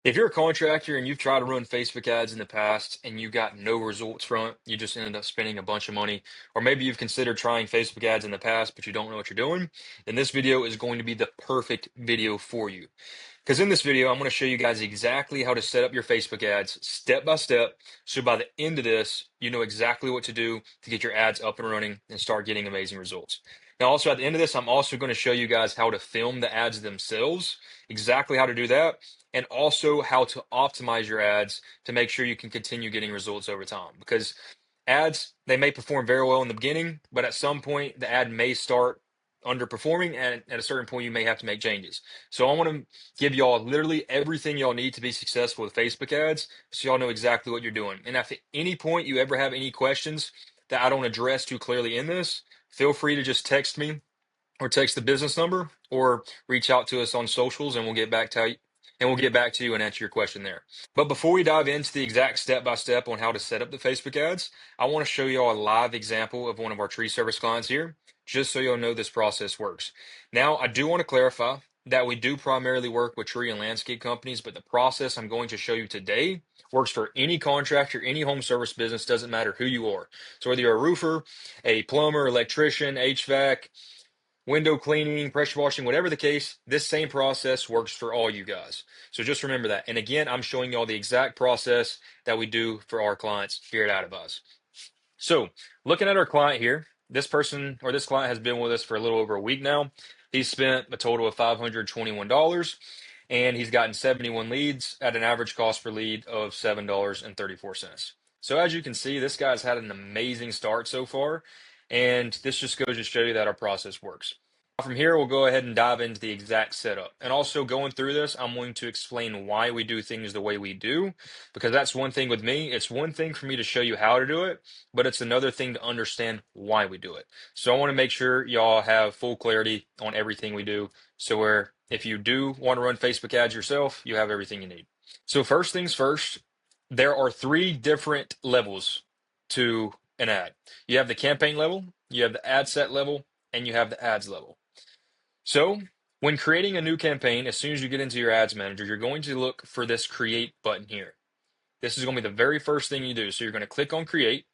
If you're a contractor and you've tried to run Facebook ads in the past and you got no results from it, you just ended up spending a bunch of money, or maybe you've considered trying Facebook ads in the past, but you don't know what you're doing, then this video is going to be the perfect video for you. Because in this video, I'm going to show you guys exactly how to set up your Facebook ads step by step. So by the end of this, you know exactly what to do to get your ads up and running and start getting amazing results. Now, also at the end of this, I'm also going to show you guys how to film the ads themselves, exactly how to do that, and also how to optimize your ads to make sure you can continue getting results over time. Because ads, they may perform very well in the beginning, but at some point, the ad may start underperforming, and at a certain point, you may have to make changes. So I want to give y'all literally everything y'all need to be successful with Facebook ads, so y'all know exactly what you're doing. And if at any point you ever have any questions that I don't address too clearly in this, feel free to just text me or text the business number or reach out to us on socials and we'll get back to you. And we'll get back to you and answer your question there. But before we dive into the exact step by step on how to set up the Facebook ads, I want to show you all a live example of one of our tree service clients here, just so you'll know this process works. Now, I do want to clarify that we do primarily work with tree and landscape companies, but the process I'm going to show you today works for any contractor, any home service business, doesn't matter who you are. So whether you're a roofer, a plumber, electrician, HVAC, window cleaning, pressure washing, whatever the case, this same process works for all you guys. So just remember that. And again, I'm showing you all the exact process that we do for our clients here at AdAdvise. So looking at our client here, this person or this client has been with us for a little over a week now. He's spent a total of $521 and he's gotten 71 leads at an average cost per lead of $7.34. So as you can see, this guy's had an amazing start so far, and this just goes to show you that our process works. From here, we'll go ahead and dive into the exact setup. And also going through this, I'm going to explain why we do things the way we do, because that's one thing with me. It's one thing for me to show you how to do it, but it's another thing to understand why we do it. So I want to make sure y'all have full clarity on everything we do. So where if you do want to run Facebook ads yourself, you have everything you need. So first things first, there are three different levels to an ad. You have the campaign level, you have the ad set level, and you have the ads level. So when creating a new campaign, as soon as you get into your ads manager, you're going to look for this create button here. This is going to be the very first thing you do. So you're going to click on create.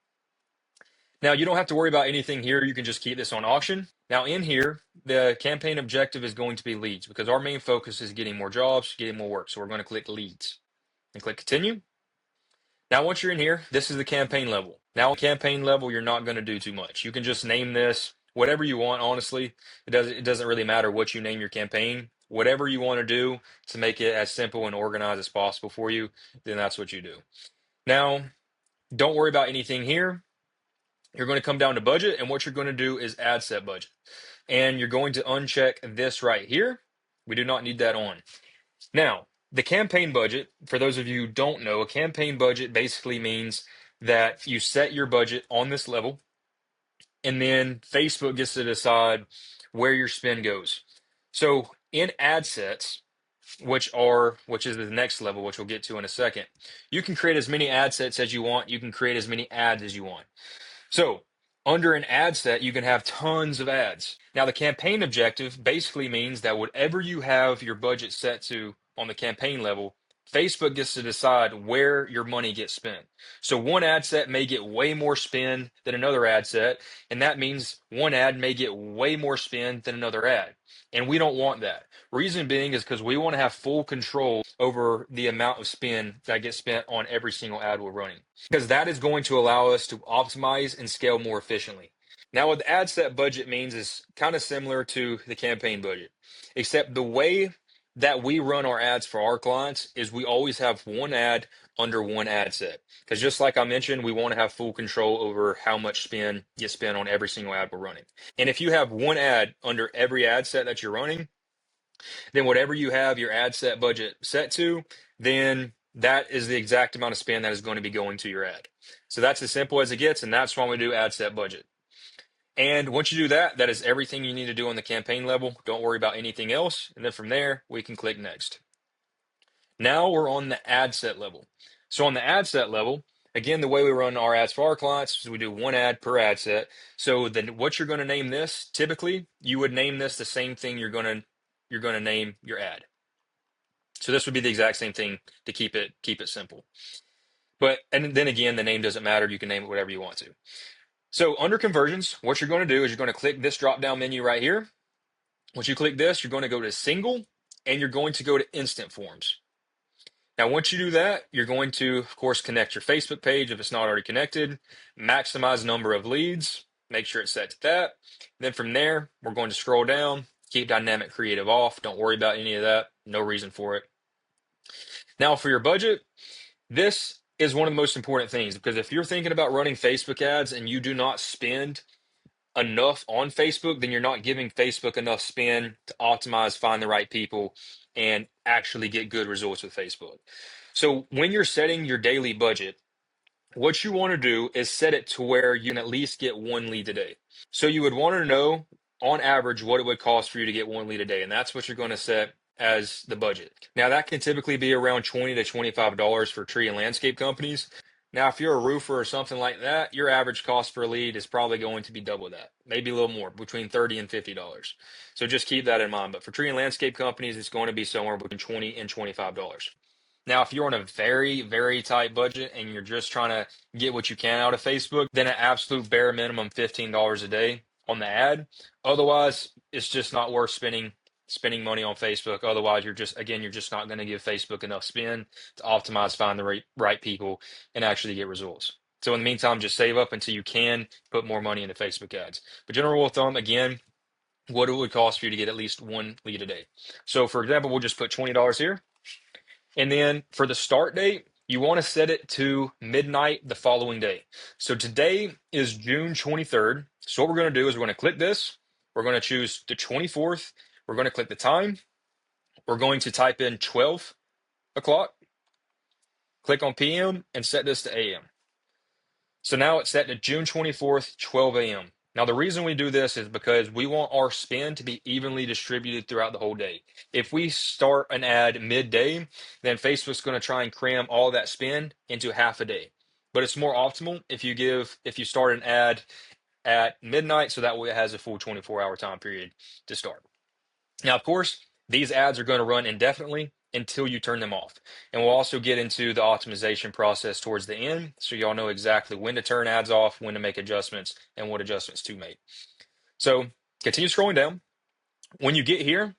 Now you don't have to worry about anything here. You can just keep this on auction. Now in here, the campaign objective is going to be leads because our main focus is getting more jobs, getting more work. So we're going to click leads and click continue. Now once you're in here, this is the campaign level. Now on campaign level, you're not going to do too much. You can just name this whatever you want, honestly. It doesn't really matter what you name your campaign. Whatever you want to do to make it as simple and organized as possible for you, then that's what you do. Now, don't worry about anything here. You're going to come down to budget, and what you're going to do is add set budget. And you're going to uncheck this right here. We do not need that on. Now, the campaign budget, for those of you who don't know, a campaign budget basically means that you set your budget on this level, and then Facebook gets to decide where your spend goes. So in ad sets, which is the next level, which we'll get to in a second, you can create as many ad sets as you want. You can create as many ads as you want. So under an ad set, you can have tons of ads. Now, the campaign objective basically means that whatever you have your budget set to on the campaign level, Facebook gets to decide where your money gets spent. So one ad set may get way more spend than another ad set, and that means one ad may get way more spend than another ad. And we don't want that. Reason being is because we want to have full control over the amount of spend that gets spent on every single ad we're running, because that is going to allow us to optimize and scale more efficiently. Now, what the ad set budget means is kind of similar to the campaign budget, except the way that we run our ads for our clients is we always have one ad under one ad set. Because just like I mentioned, we want to have full control over how much spend gets spent on every single ad we're running. And if you have one ad under every ad set that you're running, then whatever you have your ad set budget set to, then that is the exact amount of spend that is going to be going to your ad. So that's as simple as it gets, and that's why we do ad set budget. And once you do that, that is everything you need to do on the campaign level. Don't worry about anything else. And then from there, we can click next. Now we're on the ad set level. So on the ad set level, again, the way we run our ads for our clients is we do one ad per ad set. So then what you're going to name this, typically, you would name this the same thing you're going to name your ad. So this would be the exact same thing to keep it simple. But and then again, the name doesn't matter. You can name it whatever you want to. So under conversions, what you're going to do is you're going to click this drop down menu right here. Once you click this, you're going to go to single and you're going to go to instant forms. Now, once you do that, you're going to, of course, connect your Facebook page if it's not already connected, maximize number of leads, make sure it's set to that. Then from there, we're going to scroll down, keep dynamic creative off. Don't worry about any of that. No reason for it. Now, for your budget, this is one of the most important things because if you're thinking about running Facebook ads and you do not spend enough on Facebook, then you're not giving Facebook enough spin to optimize, find the right people, and actually get good results with Facebook. So when you're setting your daily budget, what you want to do is set it to where you can at least get one lead a day. So you would want to know on average what it would cost for you to get one lead a day, and that's what you're going to set as the budget. Now that can typically be around $20 to $25 for tree and landscape companies. Now, if you're a roofer or something like that, your average cost per lead is probably going to be double that, maybe a little more, between $30 and $50. So just keep that in mind. But for tree and landscape companies, it's going to be somewhere between $20 and $25. Now, if you're on a very, very tight budget and you're just trying to get what you can out of Facebook, then an absolute bare minimum $15 a day on the ad. Otherwise, it's just not worth spending money on Facebook. Otherwise, you're just not going to give Facebook enough spin to optimize, find the right people, and actually get results. So in the meantime, just save up until you can put more money into Facebook ads. But general rule of thumb, again, what it would cost for you to get at least one lead a day. So for example, we'll just put $20 here. And then for the start date, you want to set it to midnight the following day. So today is June 23rd. So what we're going to do is we're going to click this. We're going to choose the 24th. We're going to click the time. We're going to type in 12 o'clock. Click on PM and set this to AM. So now it's set to June 24th, 12 a.m. Now, the reason we do this is because we want our spend to be evenly distributed throughout the whole day. If we start an ad midday, then Facebook's going to try and cram all that spend into half a day. But it's more optimal if you start an ad at midnight, so that way it has a full 24-hour time period to start. Now, of course, these ads are going to run indefinitely until you turn them off. And we'll also get into the optimization process towards the end, so y'all know exactly when to turn ads off, when to make adjustments, and what adjustments to make. So continue scrolling down. When you get here,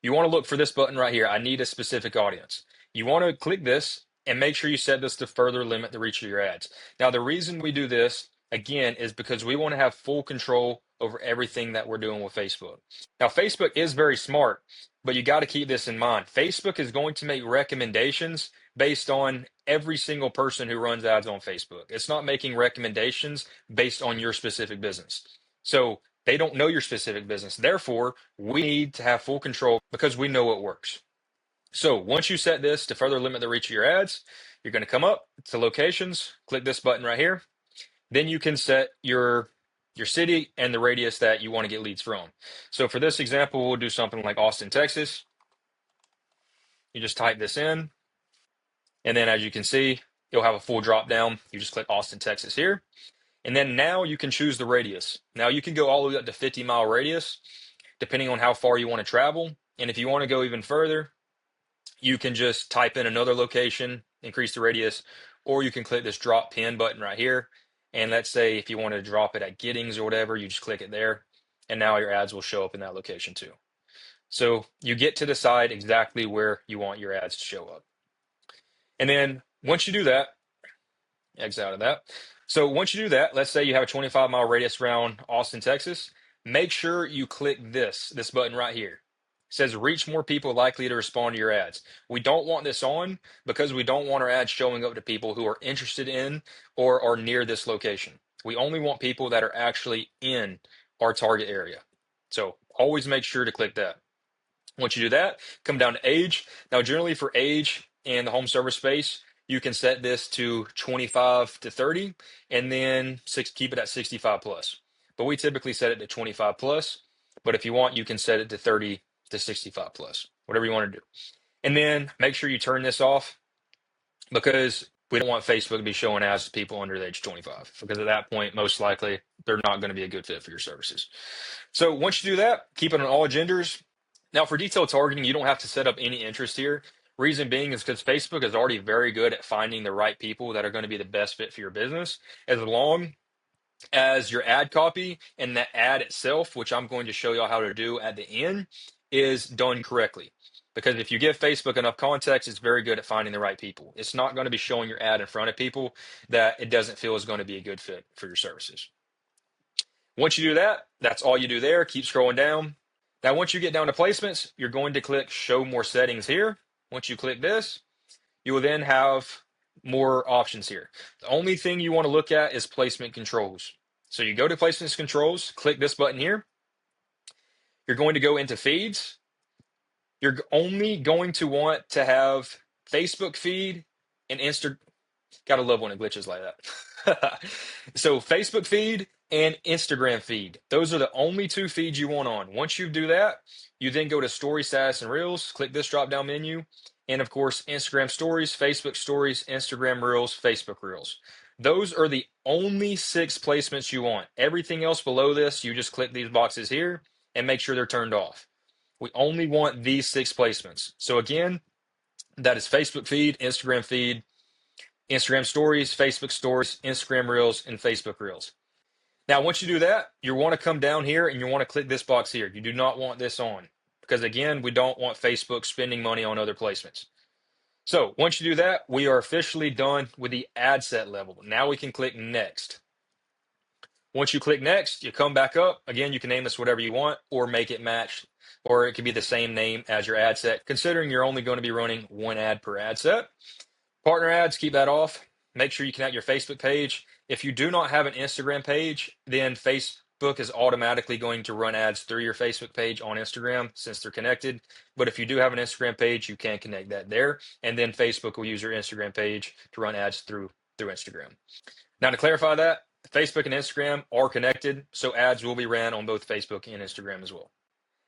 you want to look for this button right here. I need a specific audience. You want to click this and make sure you set this to further limit the reach of your ads. Now, the reason we do this, again, is because we want to have full control over everything that we're doing with Facebook. Now, Facebook is very smart, but you got to keep this in mind. Facebook is going to make recommendations based on every single person who runs ads on Facebook. It's not making recommendations based on your specific business. So they don't know your specific business. Therefore, we need to have full control because we know what works. So once you set this to further limit the reach of your ads, you're going to come up to locations, click this button right here. Then you can set your city and the radius that you want to get leads from. So for this example, we'll do something like Austin, Texas. You just type this in. And then as you can see, you'll have a full drop down. You just click Austin, Texas here. And then now you can choose the radius. Now you can go all the way up to 50-mile radius, depending on how far you want to travel. And if you want to go even further, you can just type in another location, increase the radius, or you can click this drop pin button right here. And let's say if you want to drop it at Giddings or whatever, you just click it there. And now your ads will show up in that location too. So you get to decide exactly where you want your ads to show up. And then once you do that, exit out of that. So once you do that, let's say you have a 25-mile radius around Austin, Texas. Make sure you click this button right here. It says reach more people likely to respond to your ads. We don't want this on because we don't want our ads showing up to people who are interested in or are near this location. We only want people that are actually in our target area. So always make sure to click that. Once you do that, come down to age. Now, generally for age and the home server space, you can set this to 25 to 30 and then keep it at 65 plus. But we typically set it to 25 plus. But if you want, you can set it to 30 to 65 plus, whatever you want to do. And then make sure you turn this off because we don't want Facebook to be showing ads to people under the age 25 because at that point, most likely, they're not going to be a good fit for your services. So once you do that, keep it on all genders. Now for detailed targeting, you don't have to set up any interest here. Reason being is because Facebook is already very good at finding the right people that are going to be the best fit for your business, as long as your ad copy and that ad itself, which I'm going to show y'all how to do at the end, is done correctly. Because if you give Facebook enough context, it's very good at finding the right people. It's not going to be showing your ad in front of people that it doesn't feel is going to be a good fit for your services. Once you do that, that's all you do there. Keep scrolling down. Now, once you get down to placements, you're going to click Show More Settings here. Once you click this, you will then have more options here. The only thing you want to look at is placement controls. So you go to placement controls, click this button here. You're going to go into feeds. You're only going to want to have Facebook feed and Insta. Gotta love when it glitches like that. So Facebook feed and Instagram feed. Those are the only two feeds you want on. Once you do that, you then go to Story Status and Reels, click this drop down menu, and of course, Instagram Stories, Facebook Stories, Instagram Reels, Facebook Reels. Those are the only 6 placements you want. Everything else below this, you just click these boxes here and make sure they're turned off. We only want these 6 placements. So again, that is Facebook feed, Instagram feed, Instagram stories, Facebook stories, Instagram reels, and Facebook reels. Now, once you do that, you want to come down here and you want to click this box here. You do not want this on because, again, we don't want Facebook spending money on other placements. So once you do that, we are officially done with the ad set level. Now we can click next. Once you click next, you come back up. Again, you can name this whatever you want or make it match, or it could be the same name as your ad set, considering you're only going to be running one ad per ad set. Partner ads, keep that off. Make sure you connect your Facebook page. If you do not have an Instagram page, then Facebook is automatically going to run ads through your Facebook page on Instagram since they're connected. But if you do have an Instagram page, you can connect that there. And then Facebook will use your Instagram page to run ads through Instagram. Now, to clarify that, Facebook and Instagram are connected, so ads will be ran on both Facebook and Instagram as well.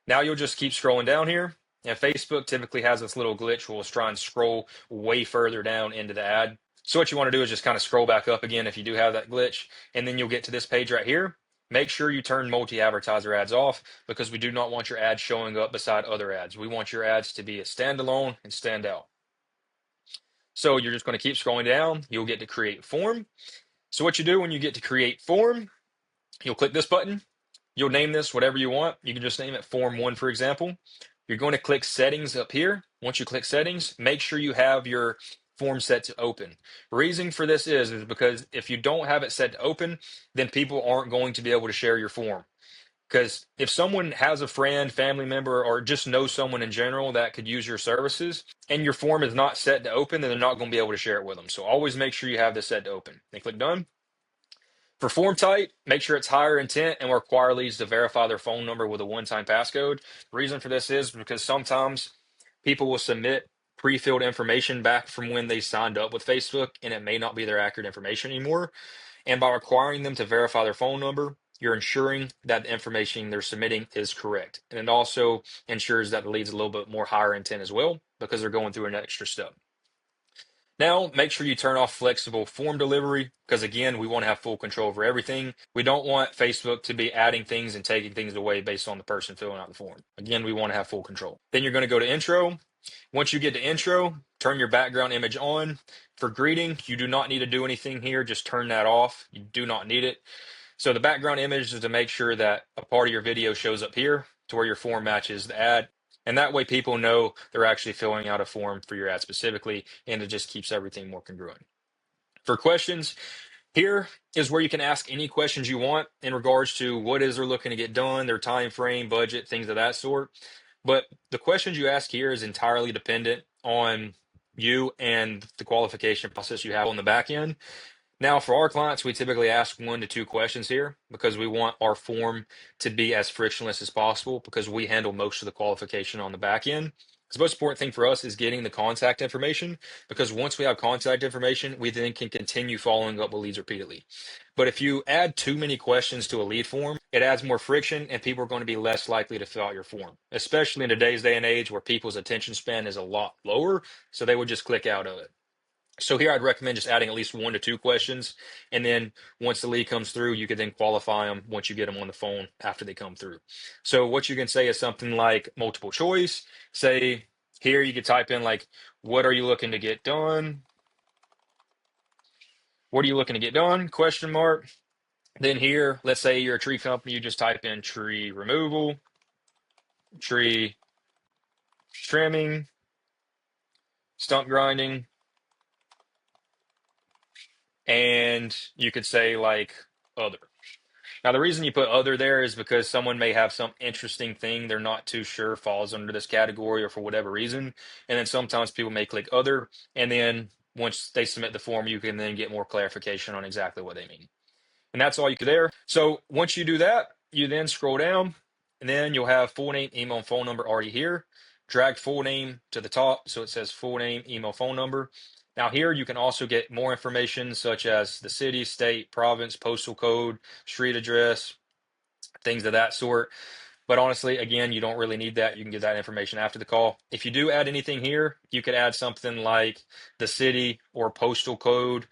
Now you'll just keep scrolling down here. And Facebook typically has this little glitch where we'll try and scroll way further down into the ad. So what you want to do is just kind of scroll back up again if you do have that glitch, and then you'll get to this page right here. Make sure you turn multi-advertiser ads off because we do not want your ads showing up beside other ads. We want your ads to be a standalone and stand out. So you're just going to keep scrolling down. You'll get to create form. So what you do when you get to create form, you'll click this button. You'll name this whatever you want. You can just name it Form 1, for example. You're going to click Settings up here. Once you click Settings, make sure you have your form set to open. The reason for this is because if you don't have it set to open, then people aren't going to be able to share your form. Because if someone has a friend, family member, or just knows someone in general that could use your services, and your form is not set to open, then they're not going to be able to share it with them. So always make sure you have this set to open. Then click Done. For form type, make sure it's higher intent and require leads to verify their phone number with a one-time passcode. The reason for this is because sometimes people will submit pre-filled information back from when they signed up with Facebook, and it may not be their accurate information anymore. And by requiring them to verify their phone number, you're ensuring that the information they're submitting is correct. And it also ensures that the lead's a little bit more higher intent as well because they're going through an extra step. Now, make sure you turn off flexible form delivery because, again, we want to have full control over everything. We don't want Facebook to be adding things and taking things away based on the person filling out the form. Again, we want to have full control. Then you're going to go to intro. Once you get to intro, turn your background image on. For greeting, you do not need to do anything here. Just turn that off. You do not need it. So the background image is to make sure that a part of your video shows up here to where your form matches the ad. And that way people know they're actually filling out a form for your ad specifically, and it just keeps everything more congruent. For questions, here is where you can ask any questions you want in regards to what is they're looking to get done, their time frame, budget, things of that sort. But the questions you ask here is entirely dependent on you and the qualification process you have on the back end. Now, for our clients, we typically ask 1 to 2 questions here because we want our form to be as frictionless as possible because we handle most of the qualification on the back end. The most important thing for us is getting the contact information because once we have contact information, we then can continue following up with leads repeatedly. But if you add too many questions to a lead form, it adds more friction and people are going to be less likely to fill out your form, especially in today's day and age where people's attention span is a lot lower, so they would just click out of it. So here I'd recommend just adding at least 1 to 2 questions. And then once the lead comes through, you could then qualify them once you get them on the phone after they come through. So what you can say is something like multiple choice. Say, Here you could type in like, what are you looking to get done? What are you looking to get done? Question mark. Then here, let's say you're a tree company, you just type in tree removal, tree trimming, stump grinding, and you could say like other. Now, the reason you put other there is because someone may have some interesting thing they're not too sure falls under this category or for whatever reason. And then sometimes people may click other, and then once they submit the form, you can then get more clarification on exactly what they mean. And that's all you could there. So once you do that, you then scroll down, and then you'll have full name, email, and phone number already here. Drag full name to the top so it says full name, email, phone number. Now here you can also get more information such as the city, state, province, postal code, street address, things of that sort. But honestly, again, you don't really need that. You can get that information after the call. If you do add anything here, you could add something like the city or postal code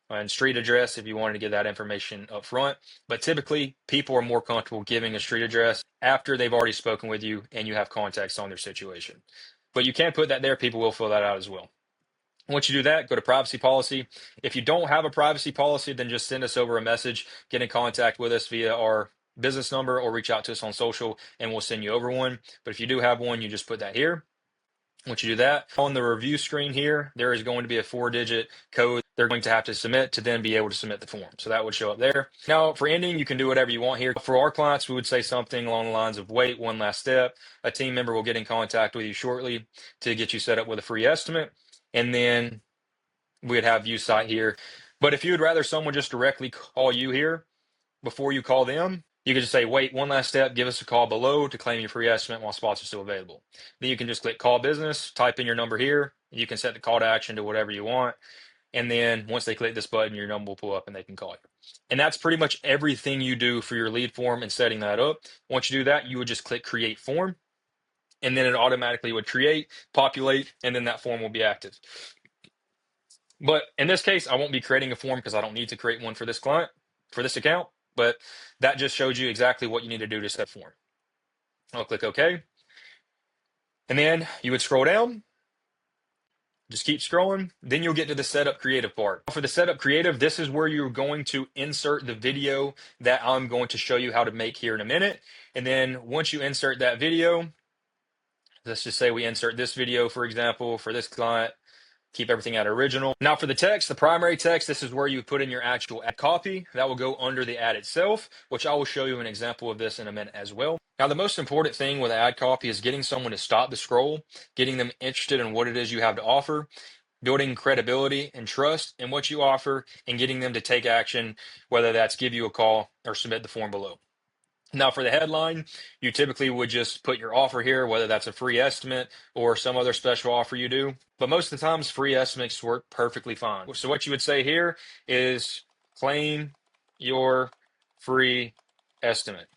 and street address if you wanted to get that information up front. But typically, people are more comfortable giving a street address after they've already spoken with you and you have context on their situation. But you can put that there. People will fill that out as well. Once you do that, go to privacy policy. If you don't have a privacy policy, then just send us over a message, get in contact with us via our business number or reach out to us on social and we'll send you over one. But if you do have one, you just put that here. Once you do that, on the review screen here, there is going to be a 4-digit code they're going to have to submit to then be able to submit the form. So that would show up there. Now, for ending, you can do whatever you want here. For our clients, we would say something along the lines of wait, one last step. A team member will get in contact with you shortly to get you set up with a free estimate. And then we'd have view site here. But if you would rather someone just directly call you here before you call them, you can just say, wait, one last step, give us a call below to claim your free estimate while spots are still available. Then you can just click call business, type in your number here. You can set the call to action to whatever you want. And then once they click this button, your number will pull up and they can call you. And that's pretty much everything you do for your lead form and setting that up. Once you do that, you would just click create form. And then it automatically would create, populate, and then that form will be active. But in this case, I won't be creating a form because I don't need to create one for this client, for this account. But that just shows you exactly what you need to do to set form. I'll click OK. And then you would scroll down. Just keep scrolling. Then you'll get to the setup creative part. For the setup creative, this is where you're going to insert the video that I'm going to show you how to make here in a minute. And then once you insert that video, let's just say we insert this video, for example, for this client. Keep everything at original. Now for the text, the primary text, this is where you put in your actual ad copy. That will go under the ad itself, which I will show you an example of this in a minute as well. Now the most important thing with ad copy is getting someone to stop the scroll, getting them interested in what it is you have to offer, building credibility and trust in what you offer, and getting them to take action, whether that's give you a call or submit the form below. Now, for the headline, you typically would just put your offer here, whether that's a free estimate or some other special offer you do. But most of the times, free estimates work perfectly fine. So what you would say here is claim your free estimate.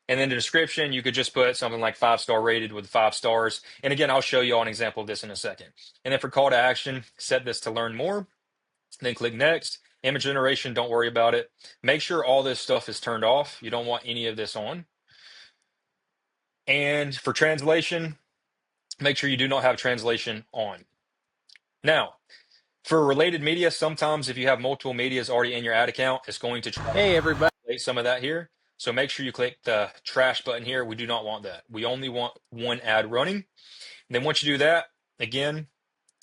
And then the description, you could just put something like 5-star rated with 5 stars. And again, I'll show you an example of this in a second. And then for call to action, set this to learn more. Then click next. Image generation, don't worry about it. Make sure all this stuff is turned off. You don't want any of this on. And for translation, make sure you do not have translation on. Now, for related media, sometimes if you have multiple medias already in your ad account, it's going to Hey everybody. some of that here. So make sure you click the trash button here. We do not want that. We only want one ad running. And then once you do that, again,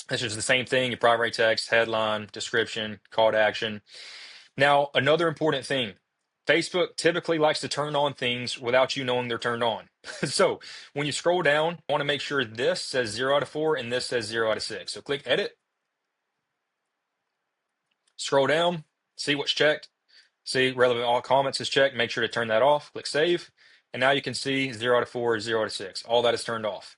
this is the same thing, your primary text, headline, description, call to action. Now, another important thing, Facebook typically likes to turn on things without you knowing they're turned on. So when you scroll down, you want to make sure this says 0 out of 4 and this says 0 out of 6. So click edit, scroll down, see what's checked. See relevant all comments is checked. Make sure to turn that off. Click save. And now you can see 0 out of 4, 0 out of 6. All that is turned off.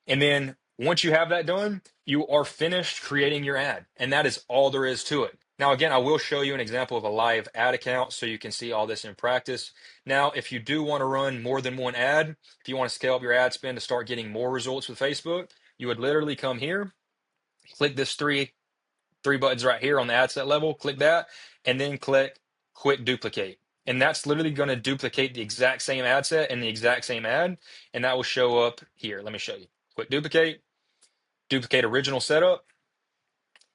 And then once you have that done, you are finished creating your ad. And that is all there is to it. Now, again, I will show you an example of a live ad account so you can see all this in practice. Now, if you do want to run more than one ad, if you want to scale up your ad spend to start getting more results with Facebook, you would literally come here, click this three buttons right here on the ad set level, click that, and then click quick duplicate. And that's literally going to duplicate the exact same ad set and the exact same ad, and that will show up here. Let me show you. Quick duplicate. duplicate original setup.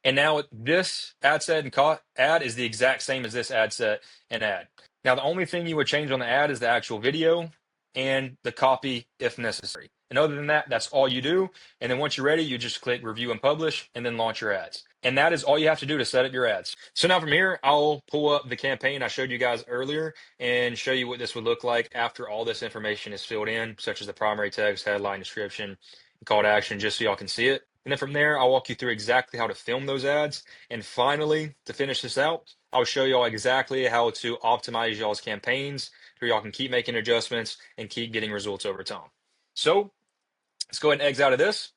And now this ad set and ad is the exact same as this ad set and ad. Now, the only thing you would change on the ad is the actual video and the copy if necessary. And other than that, that's all you do. And then once you're ready, you just click review and publish and then launch your ads. And that is all you have to do to set up your ads. So now from here, I'll pull up the campaign I showed you guys earlier and show you what this would look like after all this information is filled in, such as the primary text, headline, description, call to action, just so y'all can see it. And then from there, I'll walk you through exactly how to film those ads. And finally, to finish this out, I'll show y'all exactly how to optimize y'all's campaigns so y'all can keep making adjustments and keep getting results over time. So let's go ahead and exit out of this,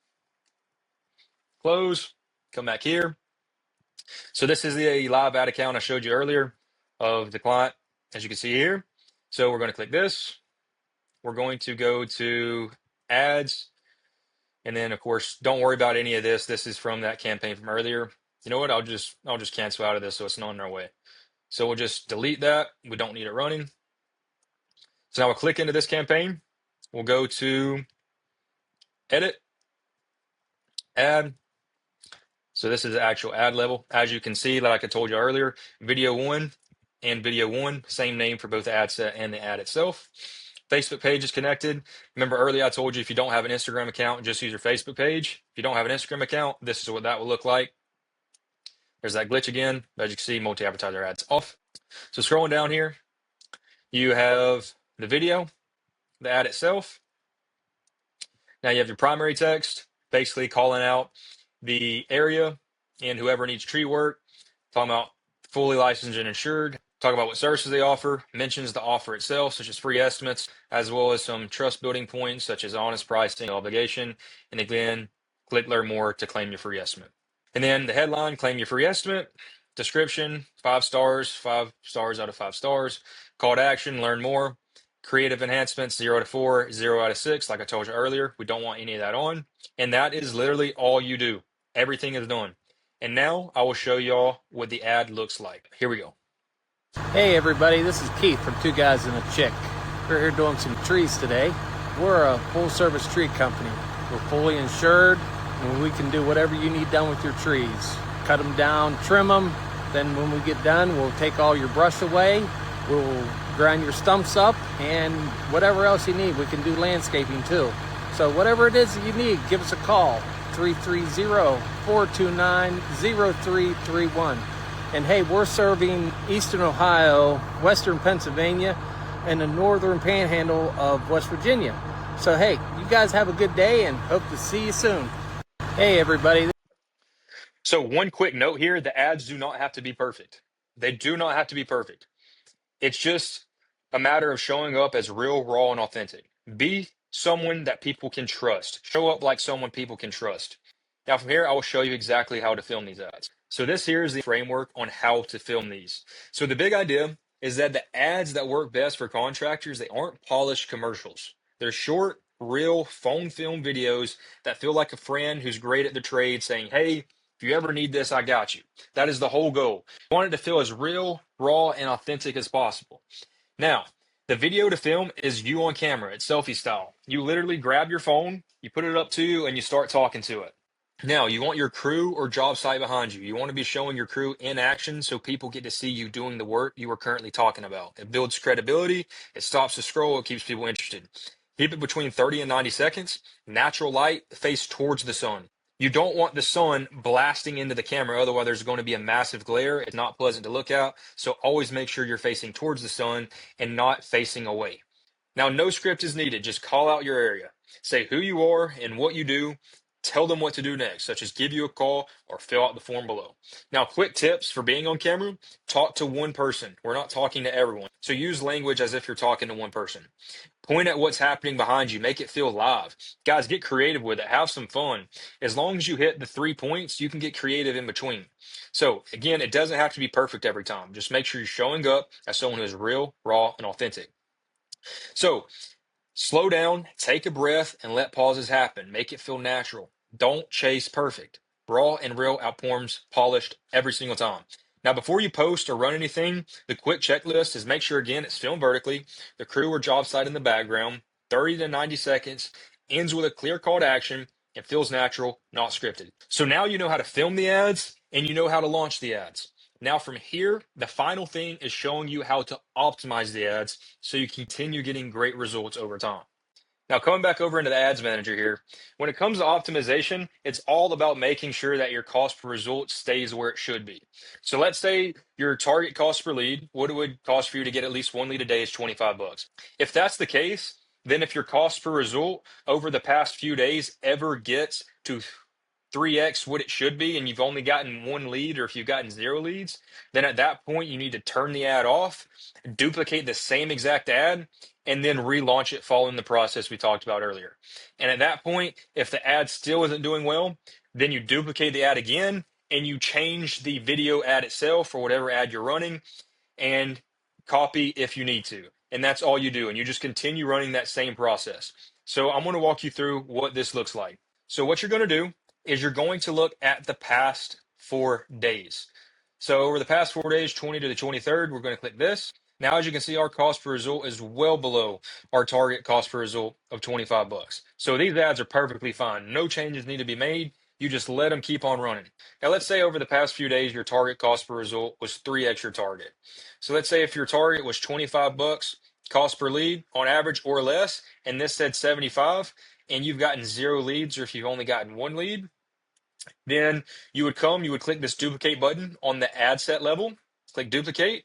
close, come back here. So this is the live ad account I showed you earlier of the client, as you can see here. So we're going to click this. We're going to go to ads. And then of course, don't worry about any of this. This is from that campaign from earlier. You know what? I'll just cancel out of this so it's not in our way. So we'll just delete that. We don't need it running. So now we'll click into this campaign. We'll go to edit, add. So this is the actual ad level. As you can see, like I told you earlier, video one and video one, same name for both the ad set and the ad itself. Facebook page is connected. Remember earlier I told you if you don't have an Instagram account, just use your Facebook page. If you don't have an Instagram account, this is what that will look like. There's that glitch again. As you can see, multi-advertiser ads off. So scrolling down here, you have the video, the ad itself. Now you have your primary text, basically calling out the area and whoever needs tree work, talking about fully licensed and insured, talk about what services they offer, mentions the offer itself, such as free estimates, as well as some trust building points, such as honest pricing, obligation, and again, click learn more to claim your free estimate. And then the headline, claim your free estimate, description, 5 stars, 5 stars out of 5 stars, call to action, learn more, creative enhancements, 0 to 4, 0 out of 6. Like I told you earlier, we don't want any of that on. And that is literally all you do. Everything is done. And now I will show y'all what the ad looks like. Here we go. Hey everybody, this is Keith from Two Guys and a Chick. We're here doing some trees today. We're a full service tree company. We're fully insured and we can do whatever you need done with your trees. Cut them down, trim them, then when we get done we'll take all your brush away, we'll grind your stumps up, and whatever else you need. We can do landscaping too. So whatever it is that you need, give us a call, 330-429-0331. And hey, we're serving Eastern Ohio, Western Pennsylvania, and the Northern Panhandle of West Virginia. So hey, you guys have a good day and hope to see you soon. Hey everybody. So one quick note here, the ads do not have to be perfect. They do not have to be perfect. It's just a matter of showing up as real, raw, and authentic. Be someone that people can trust. Show up like someone people can trust. Now from here, I will show you exactly how to film these ads. So this here is the framework on how to film these. So the big idea is that the ads that work best for contractors, they aren't polished commercials. They're short, real, phone film videos that feel like a friend who's great at the trade saying, hey, if you ever need this, I got you. That is the whole goal. I want it to feel as real, raw, and authentic as possible. Now, the video to film is you on camera. It's selfie style. You literally grab your phone, you put it up to you, and you start talking to it. Now, you want your crew or job site behind you. You want to be showing your crew in action so people get to see you doing the work you are currently talking about. It builds credibility. It stops the scroll. It keeps people interested. Keep it between 30 and 90 seconds. Natural light, face towards the sun. You don't want the sun blasting into the camera, otherwise there's going to be a massive glare. It's not pleasant to look at. So always make sure you're facing towards the sun and not facing away. Now, no script is needed. Just call out your area. Say who you are and what you do. Tell them what to do next, such as give you a call or fill out the form below. Now, quick tips for being on camera. Talk to one person. We're not talking to everyone. So use language as if you're talking to one person. Point at what's happening behind you. Make it feel live. Guys, get creative with it. Have some fun. As long as you hit the 3 points, you can get creative in between. So again, it doesn't have to be perfect every time. Just make sure you're showing up as someone who is real, raw, and authentic. So slow down, take a breath, and let pauses happen. Make it feel natural. Don't chase perfect. Raw and real outperforms polished every single time. Now, before you post or run anything, the quick checklist is make sure, again, it's filmed vertically, the crew or job site in the background, 30 to 90 seconds, ends with a clear call to action, It feels natural, not scripted. So now you know how to film the ads and you know how to launch the ads. Now from here, the final thing is showing you how to optimize the ads so you continue getting great results over time. Now, coming back over into the ads manager here, when it comes to optimization, it's all about making sure that your cost per result stays where it should be. So let's say your target cost per lead, what it would cost for you to get at least one lead a day is 25 bucks. If that's the case, then if your cost per result over the past few days ever gets to 3x what it should be and you've only gotten one lead, or if you've gotten zero leads, then at that point you need to turn the ad off, duplicate the same exact ad, and then relaunch it following the process we talked about earlier. And at that point, if the ad still isn't doing well, then you duplicate the ad again and you change the video ad itself or whatever ad you're running and copy if you need to. And that's all you do. And you just continue running that same process. So I'm going to walk you through what this looks like. So what you're going to do is you're going to look at the past 4 days. So over the past 4 days, 20 to the 23rd, we're going to click this. Now, as you can see, our cost per result is well below our target cost per result of 25 bucks. So these ads are perfectly fine. No changes need to be made. You just let them keep on running. Now, let's say over the past few days, your target cost per result was 3x your target. So let's say if your target was 25 bucks cost per lead on average or less, and this said 75, and you've gotten zero leads, or if you've only gotten one lead, then you would click this duplicate button on the ad set level, click duplicate,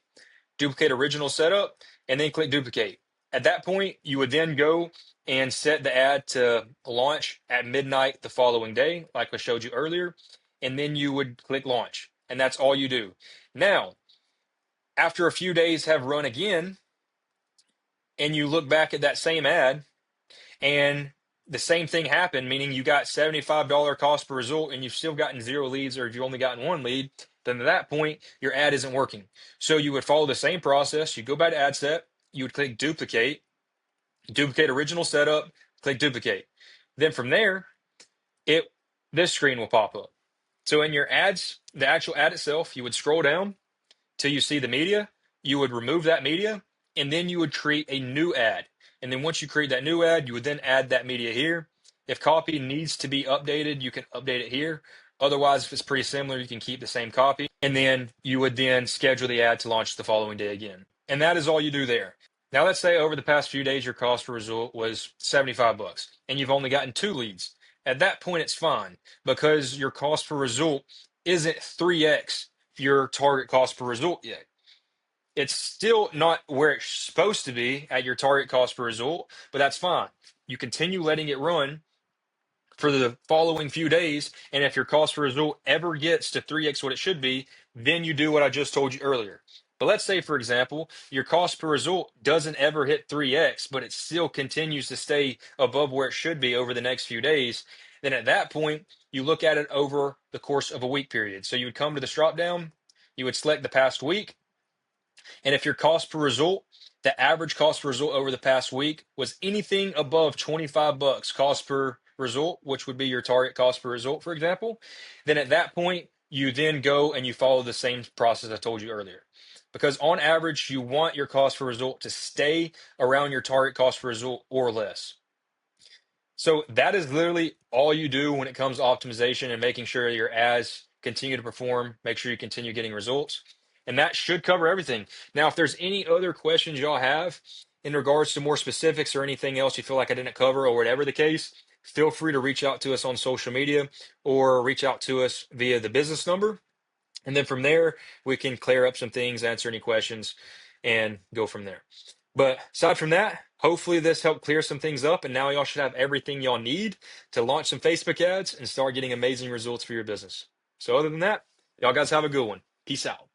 duplicate original setup, and then click duplicate. At that point, you would then go and set the ad to launch at midnight the following day, like I showed you earlier, and then you would click launch, and that's all you do. Now, after a few days have run again, and you look back at that same ad, and the same thing happened, meaning you got $75 cost per result and you've still gotten zero leads, or if you've only gotten one lead, then at that point, your ad isn't working. So you would follow the same process. You go back to ad set, you would click duplicate, duplicate original setup, click duplicate. Then from there, this screen will pop up. So in your ads, the actual ad itself, you would scroll down till you see the media. You would remove that media, and then you would create a new ad. And then once you create that new ad, you would then add that media here. If copy needs to be updated, you can update it here. Otherwise, if it's pretty similar, you can keep the same copy. And then you would then schedule the ad to launch the following day again. And that is all you do there. Now, let's say over the past few days, your cost per result was 75 bucks and you've only gotten two leads. At that point, it's fine because your cost per result isn't 3x your target cost per result yet. It's still not where it's supposed to be at your target cost per result, but that's fine. You continue letting it run for the following few days, and if your cost per result ever gets to 3x what it should be, then you do what I just told you earlier. But let's say, for example, your cost per result doesn't ever hit 3x, but it still continues to stay above where it should be over the next few days. Then at that point, you look at it over the course of a week period. So you would come to this drop down, you would select the past week, and if your cost per result, the average cost per result over the past week was anything above 25 bucks cost per result, which would be your target cost per result, for example, then at that point, you then go and you follow the same process I told you earlier. Because on average, you want your cost per result to stay around your target cost per result or less. So that is literally all you do when it comes to optimization and making sure your ads continue to perform, make sure you continue getting results. And that should cover everything. Now, if there's any other questions y'all have in regards to more specifics or anything else you feel like I didn't cover or whatever the case, feel free to reach out to us on social media or reach out to us via the business number. And then from there, we can clear up some things, answer any questions, and go from there. But aside from that, hopefully this helped clear some things up. And now y'all should have everything y'all need to launch some Facebook ads and start getting amazing results for your business. So other than that, y'all guys have a good one. Peace out.